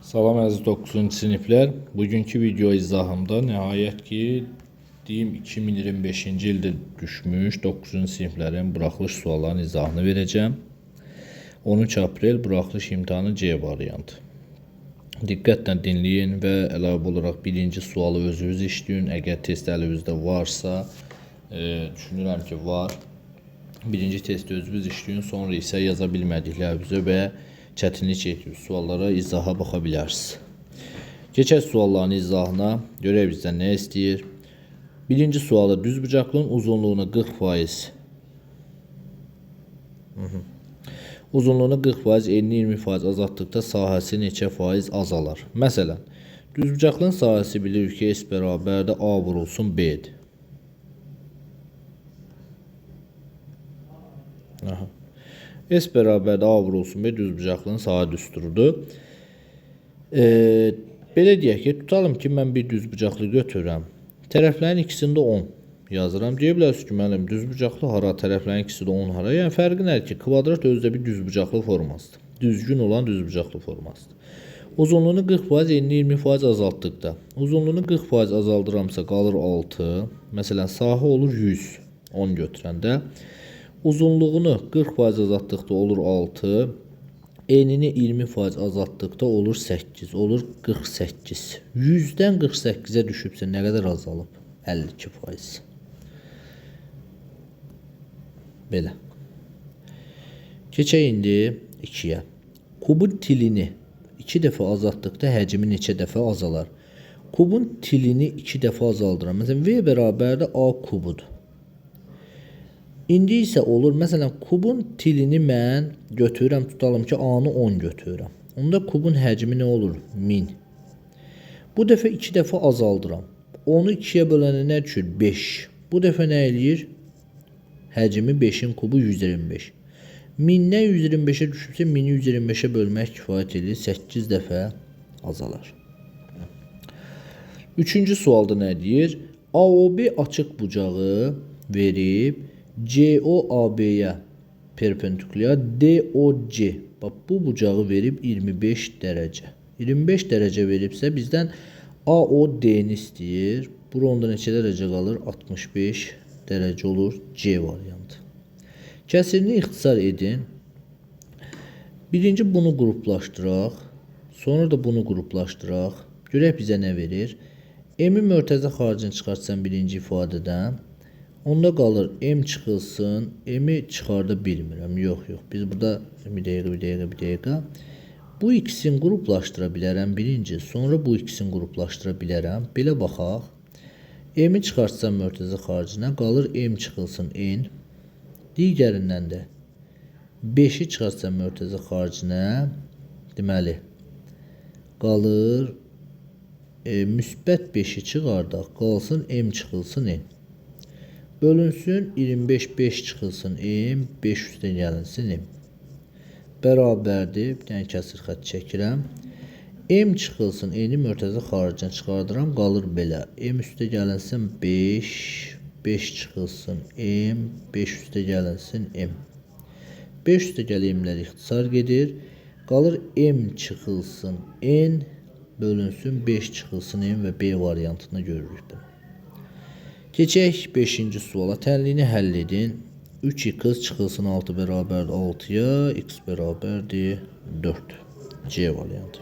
Salam əziz 9-cu siniflər. Bugünkü video izahımda nəhayət ki, deyim 2025-ci ildə düşmüş 9-cu siniflərin buraxılış suallarının izahını verəcəm. 13 aprel buraxılış imtahanı C variantı. Diqqətlə dinləyin və əlavə olaraq birinci sualı özünüz işləyin. Əgər test əlinizdə varsa, düşünürəm ki, var. Birinci testi özünüz işləyin, sonra isə yaza bilmədiklərinizə və çətinlik çəkdiyiniz suallara izaha baxa bilərsiniz. Keçək sualların izahına. Görək bizdən nə istəyir? Birinci sualda düzbucaqlığın uzunluğunu 40%, uzunluğunu 40%, enini 20% azaltdıqda sahəsi neçə faiz azalar? Məsələn, düzbucaqlığın sahəsi bilirik ki, S bərabərdə A vurulsun B-dir. S bərabərdə A vurulsun B düzbucaqlığın sahə düsturudur. Belə deyək ki, tutalım ki, mən bir düzbucaqlı götürürəm. Tərəflərin ikisində 10 yazıram. Deyə bilərsiniz ki, mənim düzbucaqlı hara, tərəflərin ikisi də 10 hara. Yəni, fərqi nədir ki, kvadrat özdə bir düzbucaqlı formasıdır. Düzgün olan düzbucaqlı formasıdır. Uzunluğunu 40%, enini 20% azaltdıqda. Uzunluğunu 40% azaldıramsa qalır 6. Məsələn, sahə olur 100, 10 götürəndə. Uzunluğunu 40% azaltdıqda olur 6. Enini 20% azaltdıqda olur 8. Olur 48. 100-dən 48-ə düşübsə nə qədər azalıb? 52%. Belə. Keçək indi 2-yə. Kubun tilini 2 dəfə azaltdıqda həcmi neçə dəfə azalar? Kubun tilini 2 dəfə azaldıram. Məsələn, V bərabərdə A kubudur. İndi isə olur, məsələn, kubun tilini mən götürürəm, tutalım ki, A-nı 10 götürürəm. Onda kubun həcmi nə olur? 1000. Bu dəfə 2 dəfə azaldıram. 10-u 2-yə bölənə nə düşür? 5. Bu dəfə nə eləyir? Həcmi 5-in kubu 125. 1000-dən 125-ə düşübsə, 1000-i 125-ə bölmək kifayət edir. 8 dəfə azalar. Üçüncü sualda nə deyir? AOB açıq bucağı verib, COAB-yə perpendikulyar, DOC, bu bucağı verib 25 dərəcə. 25 dərəcə veribsə bizdən AOD-ni istəyir. Bura onda neçə dərəcə qalır? 65 dərəcə olur C variantı. Kəsirini ixtisar edin. Birinci bunu qruplaşdıraq. Sonra da bunu qruplaşdıraq. Görək bizə nə verir? M-i mörtəzə xaricini çıxartsan birinci ifadədən. Onda qalır M çıxılsın, M-i çıxarda bilmirəm. Yox. Biz burada bir dəqiqə. Bu ikisini qruplaşdıra bilərəm birinci. Sonra bu ikisini qruplaşdıra bilərəm. Belə baxaq. M-i çıxartsam mörtəzə xaricinə qalır M çıxılsın N. Digərindən də 5-i çıxartsam mörtəzə xaricinə, deməli, qalır müsbət 5-i çıxardaq, qalsın M çıxılsın N. Bölünsün 25, 5 çıxılsın M, 5 üstə gəlinsin M. Bərabərdir, bir dənə kəsir xətt çəkirəm. M çıxılsın, N-i mörtəzə xaricinə çıxardıram, qalır belə. M üstə gəlinsin 5, 5 çıxılsın M, 5 üstə gəlinsin M. 5 üstə gəlimlər ixtisar gedir. Qalır M çıxılsın N, bölünsün 5 çıxılsın M və B variantını görürük bunu. Keçək 5-ci suala. Tənliyini həll edin. 3x çıxılsın 6 bərabərdir 6-ya, x bərabərdir 4. C variantı.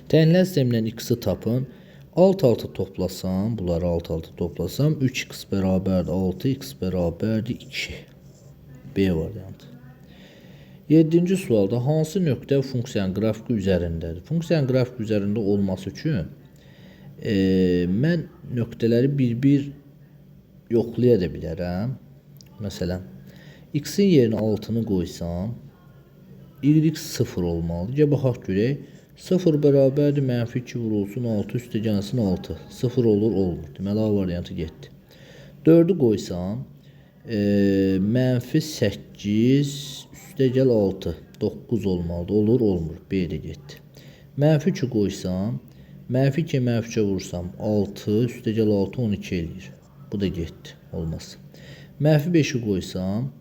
Tənlilər sistemindən x-i tapın. Alt-altı toplasam, bunları alt-altı toplasam, 3x bərabərdir 6, x bərabərdir 2. B variantı. 7-ci sualda hansı nöqtə funksiyanın qrafiki üzərindədir? Funksiyanın qrafiki üzərində olması üçün mən nöqtələri bir-bir yoxlaya da bilərəm. Məsələn, x-in yerinə 6-nı qoysam, y 0 olmalıdır. Gəl baxaq görək. 0 bərabərdir, mənfi 2 vurulsun, 6 üstə gəlsin 6. 0 olur, olmur. Deməli, A variantı getdi. 4-ü qoysam, mənfi 8 üstə gəl 6. 9 olmalıdır. Olur, olmur. B də getdi. Mənfi 2 qoysam, mənfi 2, mənfi 2 vursam 6, üstə gəl 6, 12 eləyir. Bu da getdi, olmaz. Mənfi 5-i qoysam,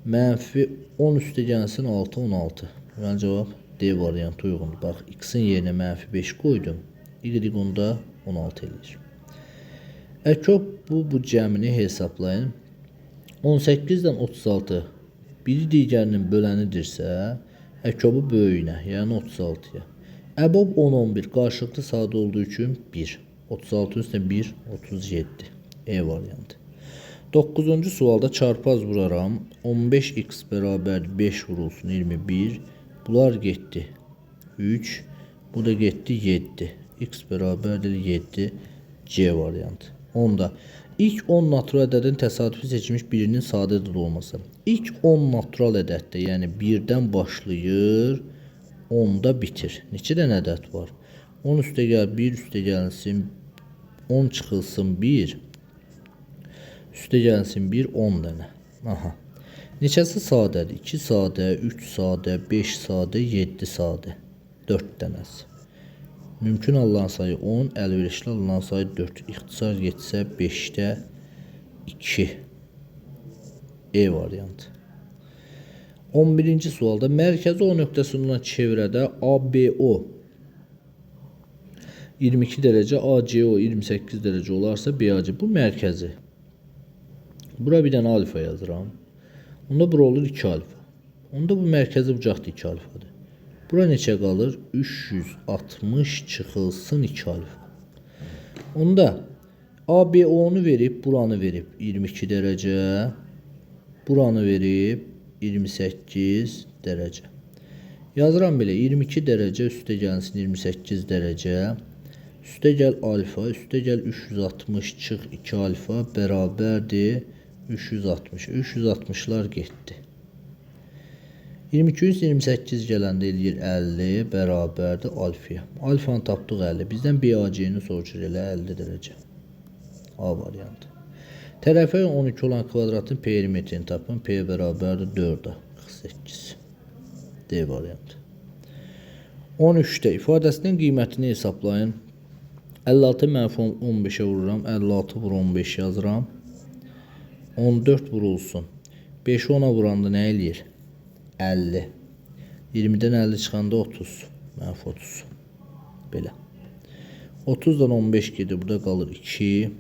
mənfi 10 üstə gəlsin 6, 16. Yəni cavab D variantı uyğundur. Bax, x-in yerinə -5 qoydum. Y onda 16 eləyir. Əkob bu cəmini hesablayın. 18-dən 36 biri digərinin bölənidirsə, əkobu böyüyünə, yəni 36-ya. Əbob 10-11 qarşılıqlı sadə olduğu üçün 1. 36 üstə 1, 37. E variantı. 9-cu sualda çarpaz vuraram. 15x bərabər 5 vurulsun 21. Bunlar getdi 3. Bu da getdi 7. X bərabərdir 7. C variantı. Onda ilk 10 natural ədədin təsadüfi seçilmiş birinin sadə ədəd olması. İlk 10 natural ədəddə, yəni 1-dən başlayır, 10-da bitir. Neçə dənə ədəd var? 10 üstə gəl 1 üstə gəlsin 10 çıxılsın 1 üstə gəlsin 1 10 dənə. Aha. Neçəsi sadədir? 2 sadə, 3 sadə, 5 sadə, 7 sadə. 4 dənəsi. Mümkün alınan sayı 10, əlverişli alınan sayı 4. İxtisar getsə 5-də 2. E variantı. 11-ci sualda mərkəzi O nöqtəsindən çevrədə ABO 22 dərəcə, ACO 28 dərəcə olarsa BAC bu mərkəzi. Bura bir dənə alfa yazıram. Onda bura olur 2 alfa. Onda bu mərkəzi bucaqda 2 alfadır. Bura neçə qalır? 360 çıxılsın 2 alfa. Onda ABO-nu verib, buranı verib 22 dərəcə. Buranı verib 28 dərəcə. Yazıram belə 22 dərəcə üstə gəlsin 28 dərəcə. Üstə gəl alfa, üstə gəl 360 çıx 2 alfa bərabərdir 360. 360'lar getdi. 22 28 gələndə eləyir 50 bərabərdir alfaya. Alfanı tapdıq 50. Bizdən BAC-ni soruşur elə 50 dərəcə. A variantı. Tərəfə 12 olan kvadratın perimetrini tapın. P bərabərdir 4-ə 48. D variantı. 13'də ifadəsinin qiymətini hesablayın. 56 mənfi 15'ə vururam. 56 vur 15 yazıram. 14 vurulsun. 5'i 10'a vuranda nə eləyir? 50. 20'dən 50 çıxanda 30. Mənfi 30. Belə. 30'dan 15 gedir. Burada qalır 2.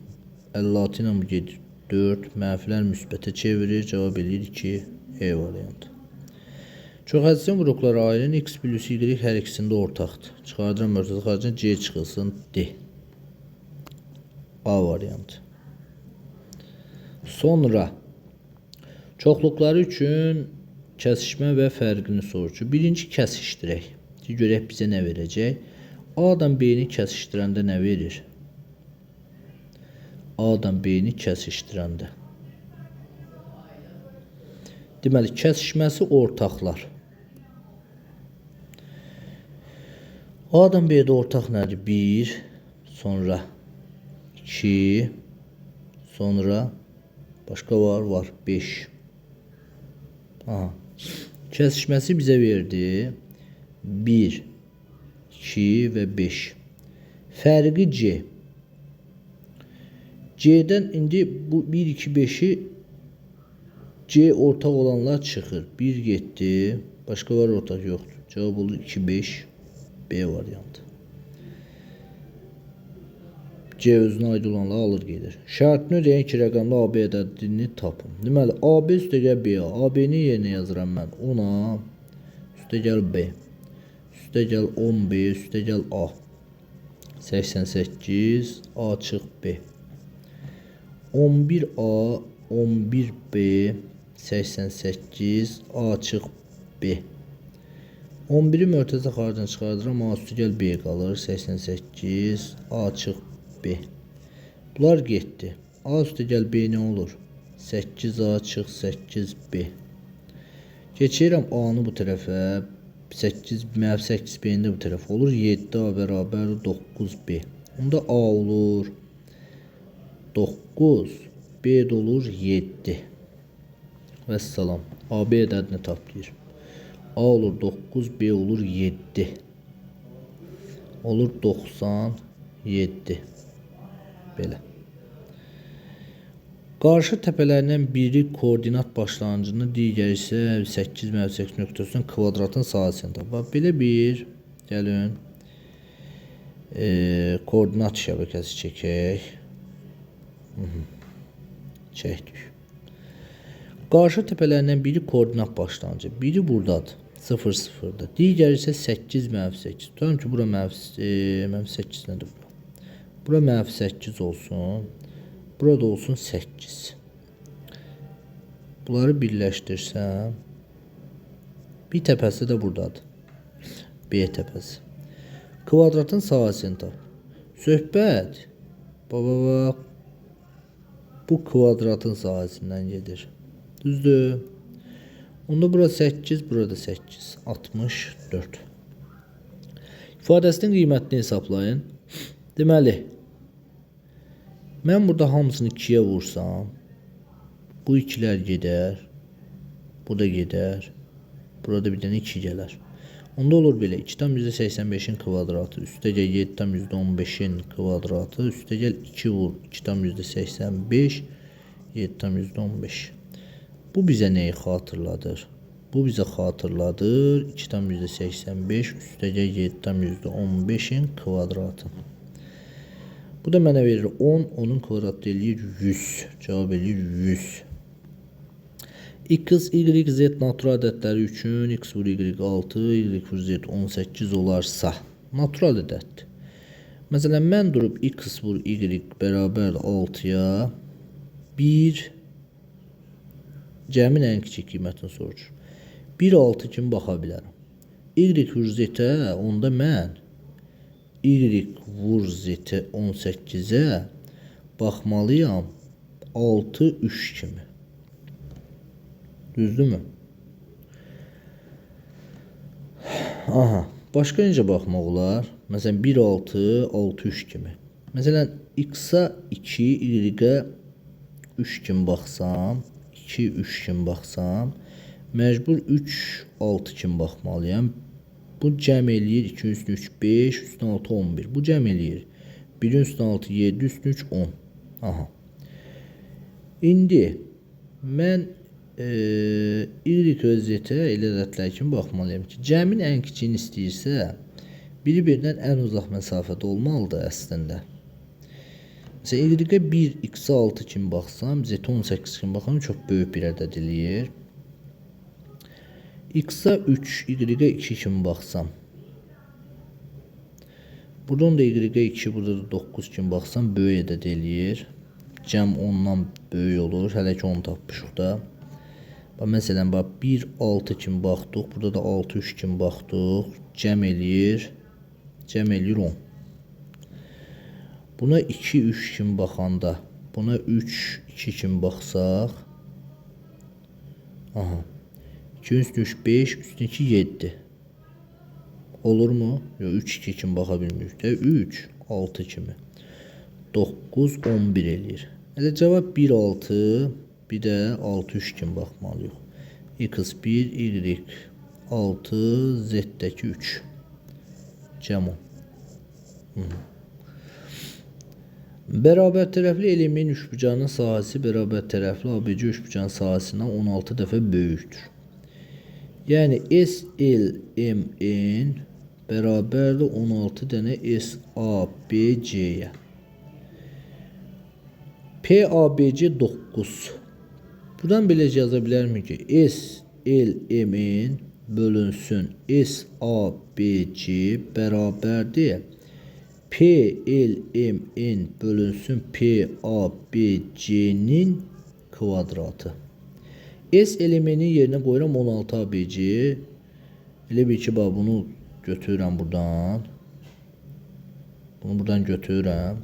56 ilə bu gedir 4. Mənfilər müsbətə çevirir. Cavab eləyir 2. E variantı. Çox hədsin vurukları ayırın. X plus Y hər ikisində ortaqdır. Çıxardıram ortası xaricində C çıxılsın D. A variantı. Sonra çoxluqları üçün kəsişmə və fərqini soruşur. Birinci kəsişdirək. Görək bizə nə verəcək? A-dan B-ni kəsişdirəndə nə verir? A-dan B-ni kəsişdirəndə. Deməli, kəsişməsi ortaqlar. A-dan B-də ortaq nədir? 1, sonra 2, sonra başqa var 5. Aha. Kəsişməsi bizə verdi 1, 2 və 5. Fərqi C. C'dən indi bu 1, 2, 5'i C ortaq olanlar çıxır. 1 getdi. Başqa var ortaq yoxdur. Cavab olur 2, 5. B variantı. C özünə aid olanları alır gedir. Şərtini ödəyən iki rəqəmli AB ədədini tapın. Deməli, AB üstə gəl B-a. AB-ni yerinə yazıram mən 10-a. Üstə gəl B. Üstə gəl 10B. Üstə gəl A. 88. A çıx B. 11A. 11B. 88. A çıx B. 11'i mörtəzə xaricdən çıxardıram. A üstə gəl B qalır. 88. A çıx B. Bunlar getdi. A üstə gəl B nə olur? 8A çıx 8B. Keçirəm A-nı bu tərəfə. 8B-ni də bu tərəfə olur. 7A bərabər 9B. Onda A olur 9. B də olur 7. Vəssalam. AB ədədini tapdıyır. A olur 9, B olur 7. Olur 97. Belə. Qarşı təpələrindən biri koordinat başlanğıcında, digəri isə 8 - 8 nöqtəsinin kvadratın sahəsində. Bax, belə bir, gəlin, koordinat şəbəkəsi çəkək. Çəkdik. Qarşı təpələrindən biri koordinat başlanğıcı. Biri buradadır. 0, 0'da. Digəri isə 8 - 8. Tutalım ki, bura -8 nədir bura? Bura -8 olsun. Burada olsun 8. Bunları birləşdirsəm, bir təpəsi də buradadır. B təpəsi. Kvadratın sahəsini tap. Söhbət, bax, bu kvadratın sahəsindən gedir. Düzdür? Onda bura 8, burada 8. 64. İfadəsinin qiymətini hesablayın. Deməli, mən burada hamısını 2'ye vursam, bu 2'lər gedər, bu da gedər, burada bir dənə 2 gələr. Onda olur belə, 2/85'in kvadratı, üstəgəl 7/15'in kvadratı, üstəgəl 2 vur, 2/85, 7/15. Bu bizə nəyi xatırladır? Bu bizə xatırladır 2/85 üstəgəl 7/15'in kvadratı. Bu da mənə verir 10, onun kvadratı eləyir 100. Cavab eləyir 100. X, Y, Z natural ədədləri üçün x vur y 6, y vur z 18 olarsa natural ədəddir. Məsələn, mən durub x vur y bərabər 6'ya 1 cəmin ən kiçik qiymətini soruşur. 1,6 kimi baxa bilərəm. Y vur z-ə onda mən y vur z 18'ə baxmalıyam 6, 3 kimi. Düzdürmü? Aha. Başqa necə baxmaq olar? Məsələn, 1,6, 6, 3 kimi. Məsələn, x-a 2, y-ə 3 kimi baxsam, 2, 3 kimi baxsam, məcbur 3, 6 kimi baxmalıyam. Bu cəm eləyir 2 üstün 3, 5, üstün 6, 11. Bu cəm eləyir 1 üstün 6, 7, üstün 3, 10. Aha. İndi mən y özətə elə ədədlər kimi baxmalıyam ki, cəmin ən kiçiyini istəyirsə, biri-birindən ən uzaq məsafədə olmalıdır əslində. Məsələn, y-ə 1, x-ə 6 kimi baxsam, z-ə 18 kimi baxsam, çox böyük bir ədəd eləyir. X-a 3, y-ə 2 kimi baxsam, buradan da y-ə 2, burada da 9 kimi baxsam, böyük ədəd eləyir. Cəm 10'dan böyük olur, hələ ki 10 tapmışıq da. Məsələn, 1, 6 kimi baxdıq, burada da 6, 3 kimi baxdıq, cəm eləyir 10. Buna 2, 3 kimi baxanda, buna 3, 2 kimi baxsaq, aha, 2 üstün 3, 5, üstün 2, 7. Olur mu? Yox, 3, 2 kimi baxa bilmirik də, 3, 6 kimi. 9, 11 eləyir. Elə cavab 1, 6, bir də 6, 3 kimi baxmalıyıq. X 1, Y 6, Z'dəki 3. Cəm 10. Bərabər tərəfli elemin üçbucağının sahəsi bərabər tərəfli ABC üçbucağının sahəsindən 16 dəfə böyükdür. Yəni SLMN bərabərdir 16 dənə SABC-yə. PABC 9. Buradan belə yaza bilərmi ki, SLMN bölünsün SABC bərabərdir PLMN bölünsün PABC-nin kvadratı. S elementinin yerinə qoyuram 16 ABC. Elə bir ki, bunu götürürəm buradan. Bunu buradan götürürəm.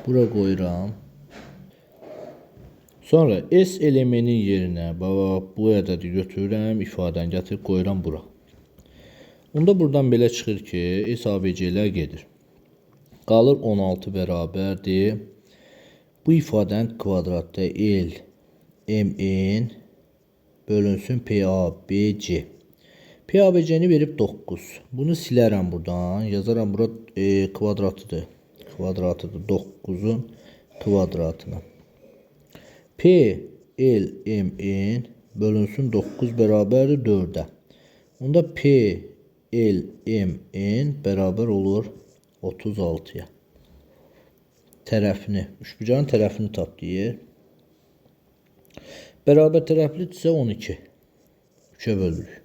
Bura qoyuram. Sonra S elementinin yerinə bu ədədi götürürəm, ifadəni gətirib qoyuram bura. Onda buradan belə çıxır ki, S ABC-lər gedir. Qalır 16 bərabərdir. Bu ifadənin kvadratda L MN bölünsün PABC. PABC-ni verib 9. Bunu silərəm buradan. Yazaram bura kvadratıdır. Kvadratıdır 9'un kvadratına. P L M N bölünsün 9 bərabərdir 4-ə. Onda P L M N bərabər olur 36-ya. Tərəfini, üçbucağın tərəfini tap deyir. Bərabər tərəflidirsə 12. 3-ə bölürük.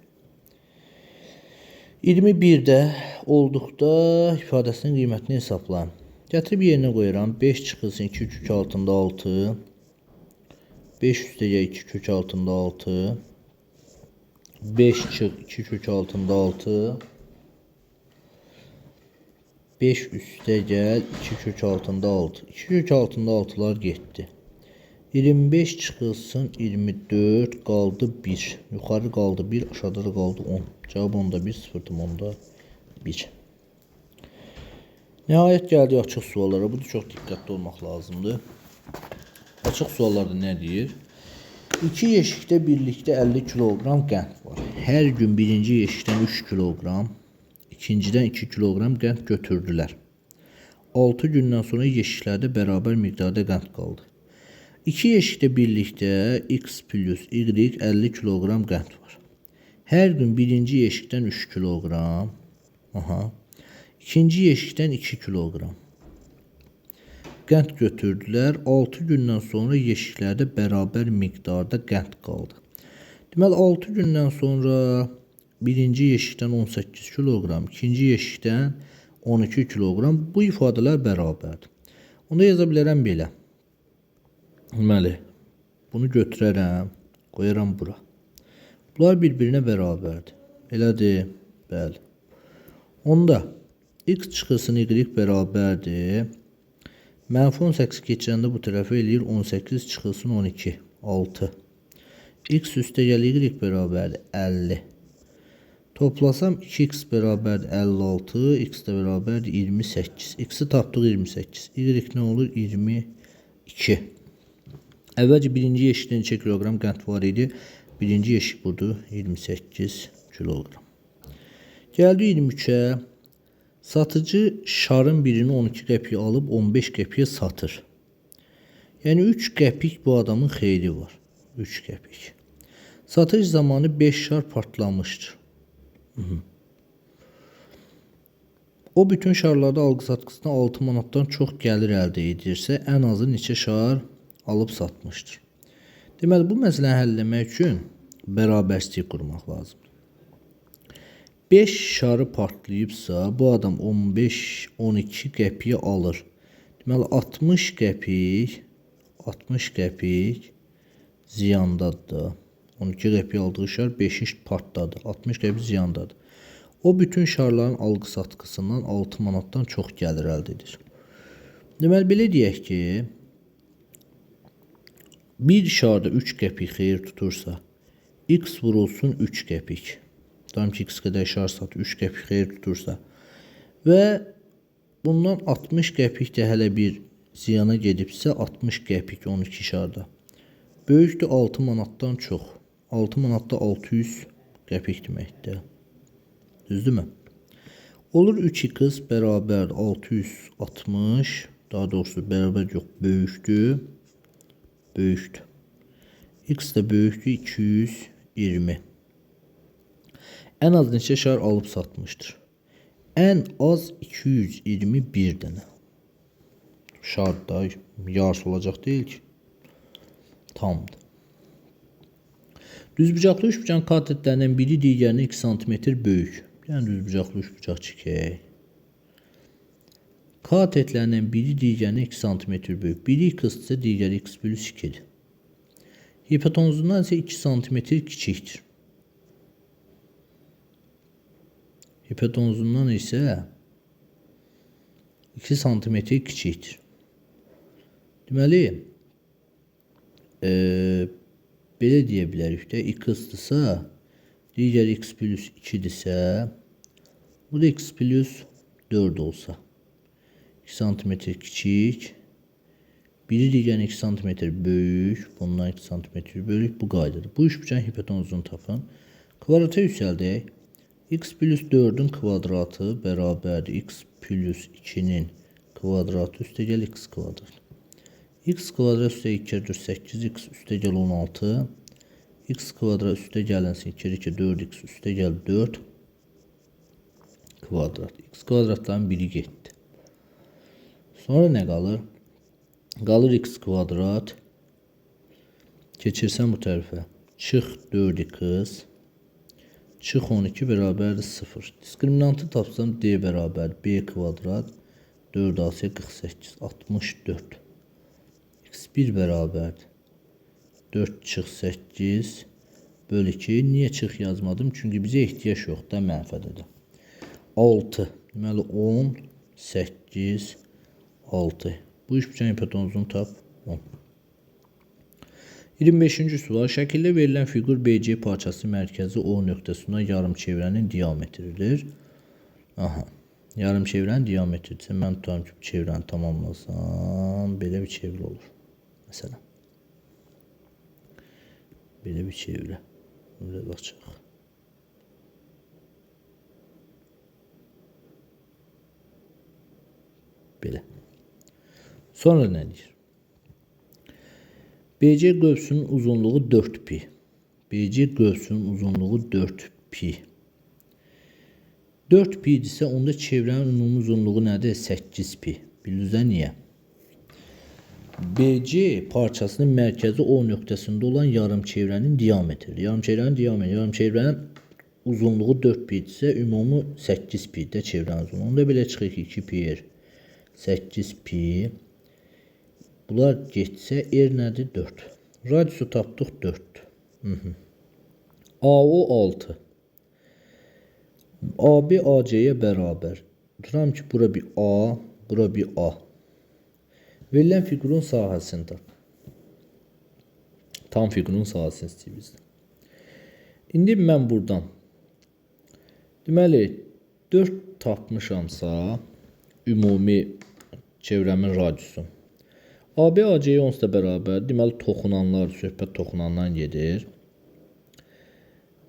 21-də olduqda ifadəsinin qiymətini hesablayın. Gətirib yerinə qoyuram. 5 çıxılsın 2 kök altında 6. 5 üstəgə 2 kök altında 6. 5 çıx 2 kök altında 6. 5 üstə gəl 2 kök altında 6. 2 kök altında 6'lar getdi. 25 çıxılsın 24 qaldı 1. Yuxarı qaldı 1, aşağıda da qaldı 10. Cavab onda 1, 0'dım onda 1. Nəhayət gəldik açıq suallara. Burada çox diqqətli olmaq lazımdır. Açıq suallarda nə deyir? 2 yeşikdə birlikdə 50 kiloqram qənd var. Hər gün birinci yeşikdən 3 kiloqram, ikincidən 2 kiloqram qənd götürdülər. 6 gündən sonra yeşiklərdə bərabər miqdarda qənd qaldı. 2 yeşikdə birlikdə x plus y 50 kiloqram qənd var. Hər gün birinci yeşikdən 3 kiloqram, ikinci yeşikdən 2 kiloqram qənd götürdülər. 6 gündən sonra yeşiklərdə bərabər miqdarda qənd qaldı. Deməli 6 gündən sonra birinci yeşikdən 18 kiloqram, ikinci yeşikdən 12 kiloqram, bu ifadələr bərabərdir. Onda yaza bilərəm belə. Deməli, bunu götürərəm, qoyaram bura. Bunlar bir-birinə bərabərdir. Elədir? Bəli. Onda x çıxılsın y bərabərdir. Mənfi 18 keçəndə bu tərəfə eləyir 18 çıxılsın 12, 6. X üstə gəl y bərabərdir 50. Toplasam 2x bərabərdir 56, x də bərabərdir 28. X-i tapdıq 28. Y nə olur? 22. Əvvəlcə birinci yeşikdə neçə kiloqram qənd var idi? Birinci yeşik budur 28 kiloqram. Gəldi 23-ə. Satıcı şarın birini 12 qəpiyə alıb 15 qəpiyə satır. Yəni 3 qəpik bu adamın xeyri var. 3 qəpik. Satış zamanı 5 şar partlamışdır. O bütün şarlarda alqı-satqısına 6 manatdan çox gəlir əldə edirsə, ən azı neçə şar alıb satmışdır. Deməli, bu məsələni həll etmək üçün bərabərsizlik qurmaq lazımdır. 5 şarı partlayıbsa, bu adam 15-12 qəpiyə alır. Deməli, 60 qəpik ziyandadır. 12 qəpiyə aldığı şar 5 partladı. 60 qəpik ziyandadır. O bütün şarların alqı-satqısından 6 manatdan çox gəlir əldə edir. Deməli, belə deyək ki, bir şarda 3 qəpik xeyir tutursa, x vurulsun 3 qəpik. Tam ki, x qədər şar satı 3 qəpik xeyir tutursa və bundan 60 qəpik də hələ bir ziyana gedibsə, 60 qəpik 12 şarda böyükdür 6 manatdan çox. 6 manatda 600 qəpik deməkdir. Düzdürmü? Olur 3x bərabər 660, daha doğrusu bərabər yox, böyükdür. Böyükdür. X də böyükdür 220. Ən az neçə şar alıb satmışdır? Ən az 221 dənə. Şartda yarısı olacaq deyil ki. Tamdır. Düzbucaqlı üçbucağın katetlərindən biri digərinə 2 cm böyük. Yəni düzbucaqlı üçbucaq çəkək. Katetlərindən biri digərinə 2 cm böyük. Biri x-dırsa digəri x plus 2'dir. Hipotenuzundan isə 2 cm kiçikdir. Hipotenuzundan isə 2 cm kiçikdir. Deməli, belə deyə bilərik də, x-dırsa, digər x plus 2-dirsə, bu da x plus 4 olsa, 2 cm kiçik, biri digərinə 2 cm böyük, bundan 2 cm böyük, bu qaydadır. Bu üçbucağın hipotenuzunu tapın. Kvadrata yüksəldək. X plus 4'ün kvadratı bərabərdir x plus 2'nin kvadratı üstə gəl x kvadrat. X kvadrat üstə 2 kere 8, x üstə gəl 16. X kvadrat üstə gəlinsin 2 kere 2 4x üstə gəl 4 kvadrat. X kvadratların biri getdi. Sonra nə qalır? Qalır x kvadrat. Keçirsən bu tərəfə. Çıx 4x. Çıx 12 bərabərdir 0. Diskriminantı tapsam d bərabər b kvadrat 4 a 48 64. x1 bərabərdir. 4 çıx 8 bölü 2. Niyə çıx yazmadım? Çünki bizə ehtiyac yoxdur mənfədədir. 6. Deməli 10, 8, 6. Bu üçbucağın hipotenuzunu tap 10. 25-ci sual. Şəkildə verilən fiqur BC parçası mərkəzi O nöqtəsindən yarım çevrənin diametridir. Aha. Yarım çevrənin diametridirsə mən tutarım ki, çevrəni tamamlasam belə bir çevrə olur. Məsələn. Belə bir çevrə. Burada baxacaq. Belə. Sonra nə deyir? BC qövsünün uzunluğu 4pi. BC qövsünün uzunluğu 4pi. 4pi idisə onda çevrənin ümumi uzunluğu nədir? 8pi. Bilirsə niyə? BC parçasının mərkəzi O nöqtəsində olan yarım çevrənin diametridir. Yarım çevrənin uzunluğu 4pi idisə ümumi 8pi də çevrənin uzunluğu. Onda belə çıxır ki 2pi 8pi. Bunlar getsə r nədir? 4. Radiusu tapdıq 4. AO 6. AB AC-yə bərabər. Tuturam ki, bura bir A, bura bir A. Verilən fiqurun sahəsini tap. Tam fiqurun sahəsini istəyir bizdən. İndi mən buradan deməli 4 tapmışamsa ümumi çevrəmin radiusu. AB AC-yə onsuz da bərabər. Deməli toxunanlar, söhbət toxunandan gedir.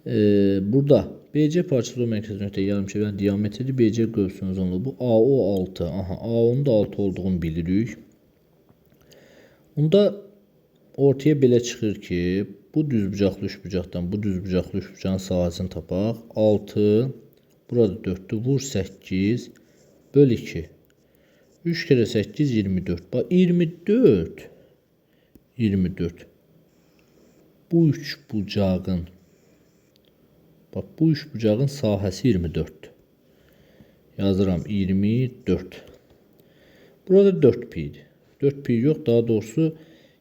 Burada BC parçası o mərkəzi nöqtə yarım çevrənin diametridir. BC qövsünün uzunluğu bu AO 6. Aha, AO'nun da 6 olduğunu bilirik. Onda ortaya belə çıxır ki, bu düzbucaqlı üçbucaqdan bu düzbucaqlı üçbucağın sahəsini tapaq. 6, burada 4'dür. Vur 8 böl 2. 3 kere 8 24. Bak 24. 24. Bu üçbucağın bak bu üçbucağın sahəsi 24. Yazıram 24. Burada 4 pi idi. 4 pi yox, daha doğrusu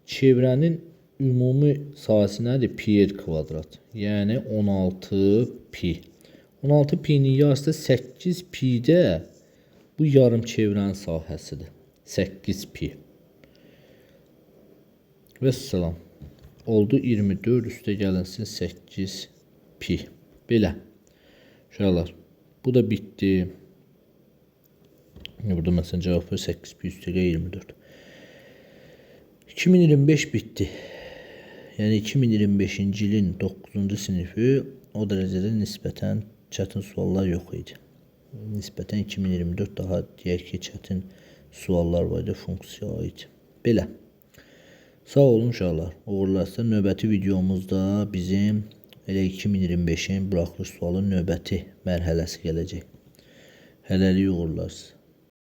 çevrənin ümumi sahəsi nədir? Pi r kvadrat. Yəni 16 pi. 16 pi'nin yarısı 8 pi'də bu yarım çevrənin sahəsidir. 8 pi. Və salam. Oldu 24 üstə gəlinsin 8 pi. Belə. Uşaqlar. Bu da bitdi. Burada məsələn cavab 8 pi üstə 24. 2025 bitdi. Yəni 2025-ci ilin 9-cu sinifi o dərəcədə nisbətən çətin suallar yox idi. Nisbətən 2024 daha deyək ki, çətin suallar var idi, funksiyaya aid. Belə. Sağ olun uşaqlar. Uğurlarsa növbəti videomuzda bizim elə 2025-in buraxılış sualın növbəti mərhələsi gələcək. Hələlik uğurlarsınız.